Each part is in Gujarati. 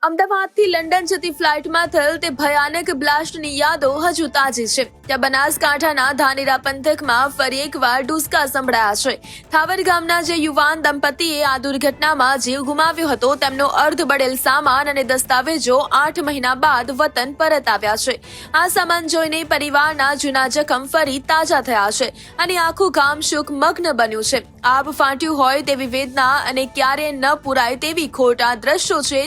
અમદાવાદથી લંડન જતી ફ્લાઇટમાં થયેલ તે ભયાનક બ્લાસ્ટની યાદો હજુ તાજી છે। ત્યાં બનાસકાંઠાના ધાનેરા પંથકમાં ફરી એકવાર ડૂસકા સંભળાયા છે। થાવર ગામના જે યુવાન દંપતીએ આ દુર્ઘટનામાં જીવ ગુમાવ્યો હતો, તેમનો અર્ધ બળેલ સામાન અને દસ્તાવેજો 8 મહિના બાદ વતન પરત આવ્યા છે। આ સામાન જોઈને પરિવારના જૂના જખમ ફરી તાજા થયા છે અને આખું ગામ શોકમગ્ન બન્યું છે। આબ ફાટ્યું હોય તેવી વેદના અને ક્યારે ન પૂરાય તેવી ખોટ આ દ્રશ્યો છે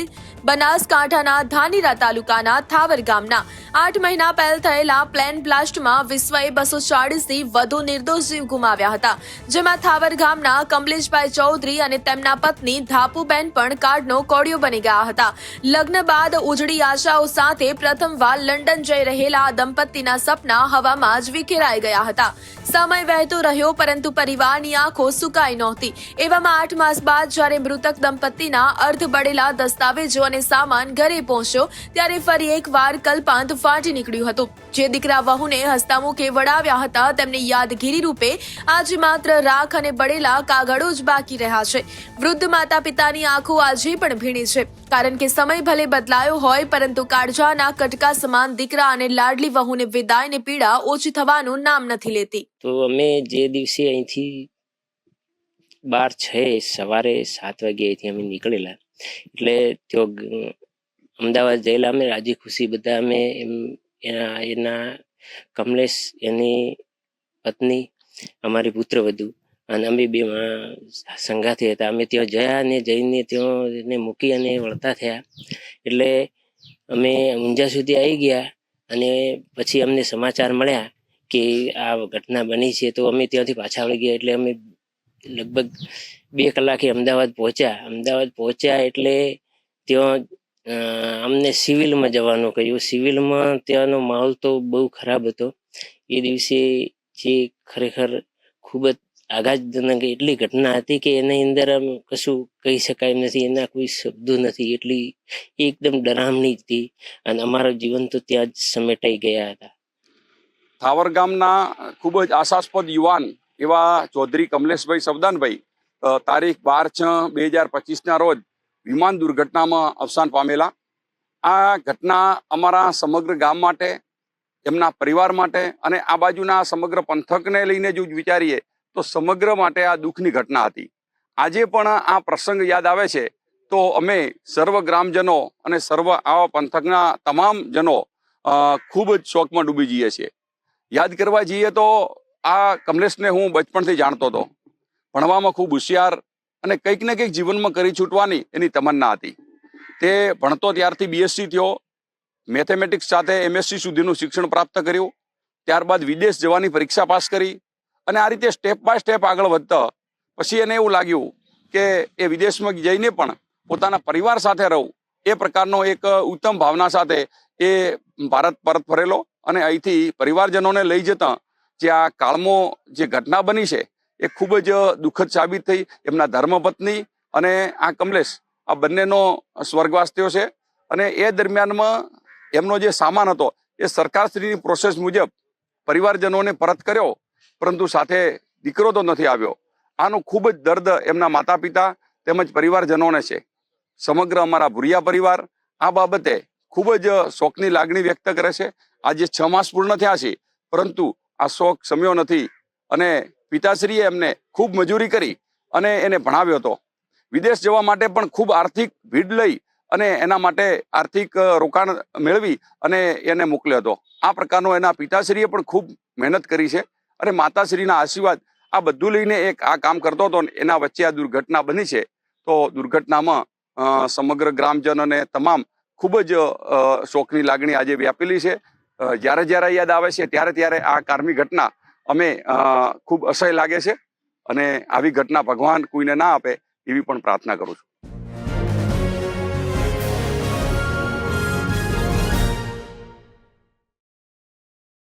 બનાસકાંઠાના ધાનેરા તાલુકાના થાવર ગામના। 8 મહિના પહેલા થયેલા પ્લેન બ્લાસ્ટમાં વિશ્વએ 240થી વધુ નિર્દોષ જીવ ગુમાવ્યા હતા, જેમાં થાવર ગામના કમલેશભાઈ ચૌધરી અને તેમના પત્ની ધાપુબેન પણ કાર્ડનો કોડિયો બની ગયા હતા। લગ્ન બાદ ઉજળી આશાઓ સાથે પ્રથમવાર લંડન જઈ રહેલા આ દંપતીના સપના હવામાં જ વિખેરાઈ ગયા હતા। સમય વહેતો રહ્યો પરંતુ પરિવારની આંખો સુકાઈ નહોતી। એવામાં 8 માસ બાદ જ્યારે મૃતક દંપતીના અર્ધ બળેલા દસ્તાવેજો અને સામાન ઘરે પહોંચ્યો, ત્યારે ફરી એકવાર કલ્પાંત ફાટી નીકળ્યું હતું। જે દીકરા વહુને હસતા મુખે વડાવ્યા હતા, તેમની યાદગીરી રૂપે આજે માત્ર રાખ અને બળેલા કાગળો જ બાકી રહ્યા છે। વૃદ્ધ માતા પિતાની આંખો આજે પણ ભીણી છે, કારણ કે સમય ભલે બદલાયો હોય પરંતુ કાળજાના કટકા સમાન દીકરા અને લાડલી વહુને વિદાયની પીડા ઓછી થવાનું નામ નથી લેતી। તો અમે જે દિવસે અહીંથી 12/6 સવારે 7 વાગે અહીંથી અમે નીકળેલા, એટલે તો અમદાવાદ ગયેલા અમે રાજી ખુશી બધા અમે એના કમલેશ, એની પત્ની, અમારી પુત્રવધુ અને અમે બે સંગાથી હતા। અમે ત્યાં ગયા અને જઈને ત્યાં એને મૂકી અને વળતા થયા, એટલે અમે ઊંઝા સુધી આવી ગયા અને પછી અમને સમાચાર મળ્યા કે આ ઘટના બની છે। તો અમે ત્યાંથી પાછા વળી ગયા, એટલે અમે લગભગ 2 કલાકે અમદાવાદ પહોંચ્યા એટલે ત્યાં અમને સિવિલમાં જવાનું કહ્યું। સિવિલમાં ત્યાંનો માહોલ તો બહુ ખરાબ હતો। એ દિવસે જે ખરેખર ખૂબ જ આઘાતજનક એટલી ઘટના હતી કે એની અંદર આમ કશું કહી શકાય નથી, એના કોઈ શબ્દો નથી, એટલી એકદમ ડરામણી હતી અને અમારા જીવન તો ત્યાં જ સમેટાઈ ગયા હતા। થાવર ગામના ખૂબ જ આશાસ્પદ યુવાન એવા ચૌધરી કમલેશભાઈ સવદાનભાઈ તારીખ 12/6/2025ના રોજ વિમાન દુર્ઘટનામાં અવસાન પામેલા। આ ઘટના અમારા સમગ્ર ગામ માટે, એમના પરિવાર માટે અને આ બાજુના સમગ્ર પંથકને લઈને જો વિચારીએ તો સમગ્ર માટે આ દુઃખની ઘટના હતી। આજે પણ આ પ્રસંગ યાદ આવે છે તો અમે સર્વ ગ્રામજનો અને સર્વ આવા પંથકના તમામ જનો ખૂબ જ શોકમાં ડૂબી જઈએ છીએ। યાદ કરવા જઈએ તો આ કમલેશને હું બચપણથી જાણતો હતો। ભણવામાં ખૂબ હોશિયાર અને કંઈક ને કંઈક જીવનમાં કરી છૂટવાની એની તમન્ના હતી। તે ભણતો ત્યારથી BSc થયો, મેથેમેટિક્સ સાથે MSc સુધીનું શિક્ષણ પ્રાપ્ત કર્યું, ત્યારબાદ વિદેશ જવાની પરીક્ષા પાસ કરી અને આ રીતે સ્ટેપ બાય સ્ટેપ આગળ વધતા પછી એને એવું લાગ્યું કે એ વિદેશમાં જઈને પણ પોતાના પરિવાર સાથે રહું, એ પ્રકારનો એક ઉત્તમ ભાવના સાથે એ ભારત પરત ફરેલો અને અહીંથી પરિવારજનોને લઈ જતા જે આ કાળમાં જે ઘટના બની છે એ ખૂબ જ દુઃખદ સાબિત થઈ। એમના ધર્મપત્ની અને આ કમલેશ, આ બંનેનો સ્વર્ગવાસ થયો છે અને એ દરમિયાનમાં એમનો જે સામાન હતો એ સરકારશ્રીની પ્રોસેસ મુજબ પરિવારજનોને પરત કર્યો, પરંતુ સાથે દીકરો તો નથી આવ્યો। આનું ખૂબ જ દર્દ એમના માતા પિતા તેમજ પરિવારજનોને છે। સમગ્ર અમારા ભુરિયા પરિવાર આ બાબતે ખૂબ જ શોકની લાગણી વ્યક્ત કરે છે। આજે 6 માસ પૂર્ણ થયા છે, પરંતુ આ શોક શમ્યો નથી અને પિતાશ્રીએ એમને ખૂબ મજૂરી કરી અને એને ભણાવ્યો હતો। વિદેશ જવા માટે પણ ખૂબ આર્થિક ભીડ લઈ અને એના માટે આર્થિક રોકાણ મેળવી અને એને મોકલ્યો હતો। આ પ્રકારનો એના પિતાશ્રીએ પણ ખૂબ મહેનત કરી છે અને માતાશ્રીના આશીર્વાદ આ બધું લઈને એક આ કામ કરતો હતો। એના વચ્ચે આ દુર્ઘટના બની છે, તો દુર્ઘટનામાં સમગ્ર ગ્રામજનોને તમામ ખૂબ જ શોકની લાગણી આજે વ્યાપેલી છે। જ્યારે જ્યારે યાદ આવે છે ત્યારે આ કારમી ઘટના અમે ખૂબ અસહ્ય લાગે છે અને આવી ઘટના ભગવાન કોઈને ના આપે એવી પણ પ્રાર્થના કરું છું।